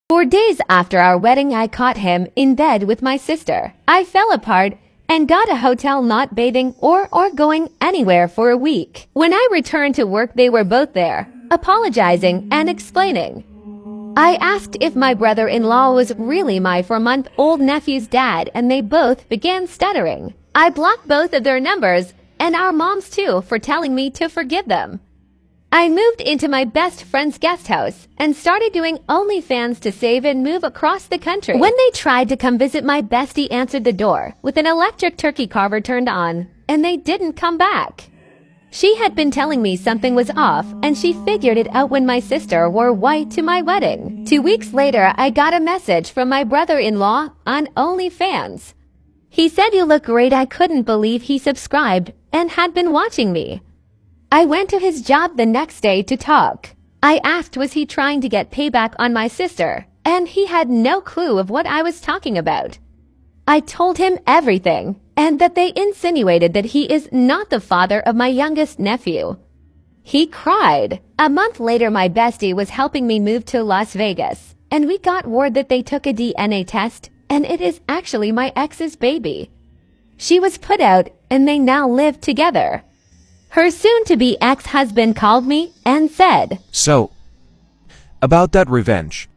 4 days after our wedding, I caught him in bed with my sister. I fell apart and got a hotel, not bathing or going anywhere for a week. When I returned to work, they were both there, apologizing and explaining. I asked if my brother-in-law was really my 4-month-old nephew's dad, and they both began stuttering. I blocked both of their numbers, and our moms too, for telling me to forgive them. I moved into my best friend's guest house and started doing OnlyFans to save and move across the country. When they tried to come visit, my bestie answered the door with an electric turkey carver turned on, and they didn't come back. She had been telling me something was off, and she figured it out when my sister wore white to my wedding. 2 weeks later, I got a message from my brother-in-law on OnlyFans. He said, "You look great." I couldn't believe he subscribed and had been watching me. I went to his job the next day to talk. I asked, was he trying to get payback on my sister, and he had no clue of what I was talking about. I told him everything, and that they insinuated that he is not the father of my youngest nephew. He cried. A month later, my bestie was helping me move to Las Vegas, and we got word that they took a DNA test, and it is actually my ex's baby. She was put out, and they now live together. Her soon-to-be ex-husband called me and said, "So, about that revenge,